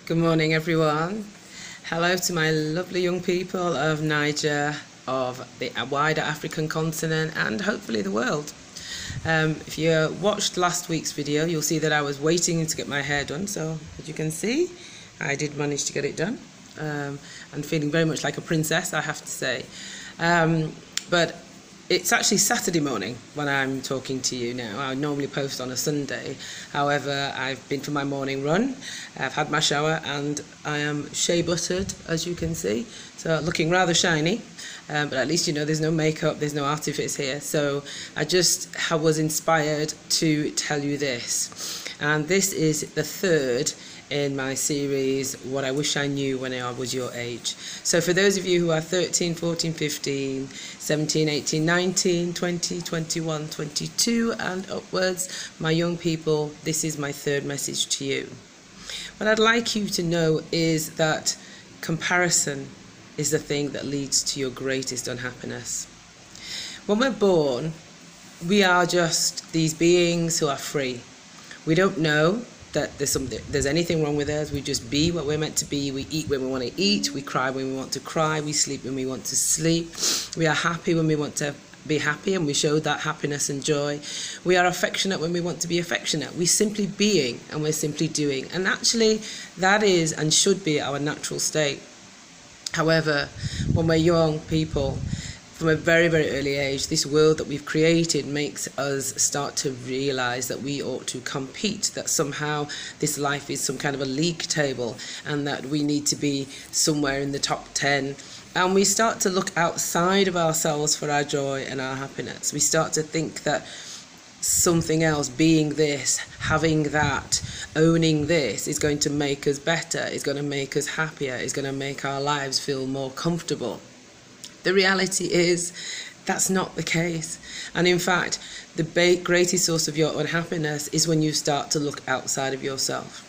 Good morning, everyone. Hello to my lovely young people of Niger, of the wider African continent, and hopefully the world. If you watched last week's video, you'll see that I was waiting to get my hair done. So, as you can see, I did manage to get it done. And feeling very much like a princess, I have to say. But it's actually Saturday morning when I'm talking to you now. I normally post on a Sunday. However, I've been for my morning run, I've had my shower, and I am shea buttered, as you can see. So looking rather shiny, but at least you know there's no makeup, there's no artifice here. So I just was inspired to tell you this. And this is the third in my series, What I Wish I Knew When I Was Your Age. So for those of you who are 13, 14, 15, 17, 18, 19, 20, 21, 22 and upwards, my young people, this is my third message to you. What I'd like you to know is that comparison is the thing that leads to your greatest unhappiness. When we're born, we are just these beings who are free. We don't know that there's anything wrong with us. We just be what we're meant to be. We eat when we want to eat. We cry when we want to cry. We sleep when we want to sleep. We are happy when we want to be happy, and we show that happiness and joy. We are affectionate when we want to be affectionate. We're simply being, and we're simply doing. And actually, that is and should be our natural state. However, when we're young people, from a very, very early age, this world that we've created makes us start to realize that we ought to compete, that somehow this life is some kind of a league table, and that we need to be somewhere in the top 10. And we start to look outside of ourselves for our joy and our happiness. We start to think that something else, being this, having that, owning this, is going to make us better, is going to make us happier, is going to make our lives feel more comfortable. The reality is that's not the case. And in fact, the greatest source of your unhappiness is when you start to look outside of yourself.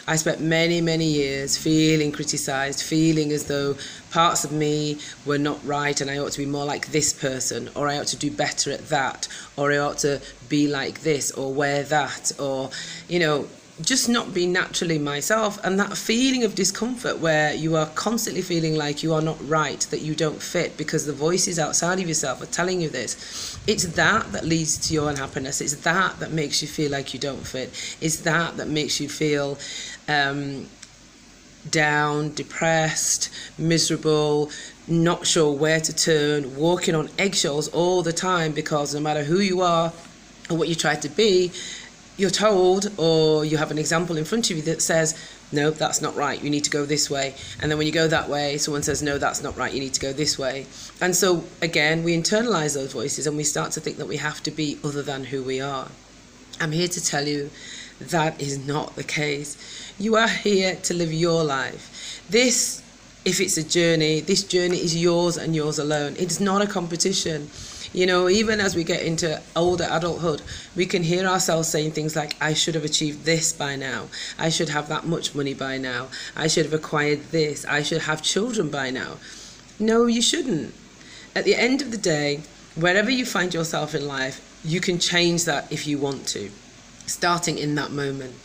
I spent many, many years feeling criticized, feeling as though parts of me were not right and I ought to be more like this person, or I ought to do better at that, or I ought to be like this or wear that, or, you know, just not be naturally myself. And that feeling of discomfort where you are constantly feeling like you are not right, that you don't fit because the voices outside of yourself are telling you this. It's that leads to your unhappiness. It's that makes you feel like you don't fit. It's that makes you feel down, depressed, miserable, not sure where to turn, walking on eggshells all the time, because no matter who you are or what you try to be, you're told, or you have an example in front of you that says, no, that's not right, you need to go this way. And then when you go that way, someone says, no, that's not right, you need to go this way. And so again, we internalize those voices and we start to think that we have to be other than who we are. I'm here to tell you that is not the case. You are here to live your life. This, if it's a journey, this journey is yours and yours alone. It's not a competition. You know, even as we get into older adulthood, we can hear ourselves saying things like, I should have achieved this by now. I should have that much money by now. I should have acquired this. I should have children by now. No, you shouldn't. At the end of the day, wherever you find yourself in life, you can change that if you want to, starting in that moment.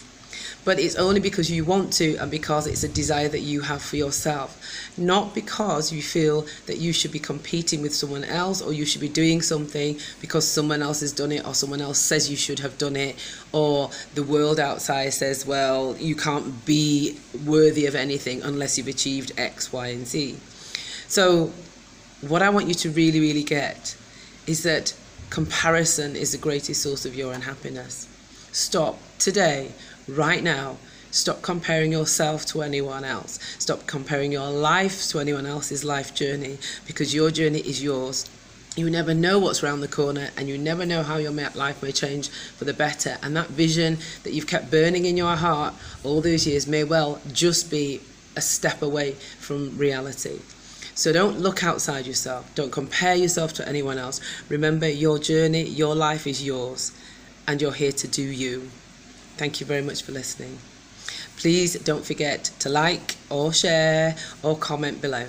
But it's only because you want to, and because it's a desire that you have for yourself, not because you feel that you should be competing with someone else, or you should be doing something because someone else has done it, or someone else says you should have done it, or the world outside says, well, you can't be worthy of anything unless you've achieved X, Y, and Z. So what I want you to really, really get is that comparison is the greatest source of your unhappiness. Stop today. Right now, stop comparing yourself to anyone else. Stop comparing your life to anyone else's life journey, because your journey is yours. You never know what's around the corner, and you never know how your life may change for the better. And that vision that you've kept burning in your heart all those years may well just be a step away from reality. So don't look outside yourself. Don't compare yourself to anyone else. Remember, your journey, your life is yours, and you're here to do you. Thank you very much for listening. Please don't forget to like or share or comment below.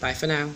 Bye for now.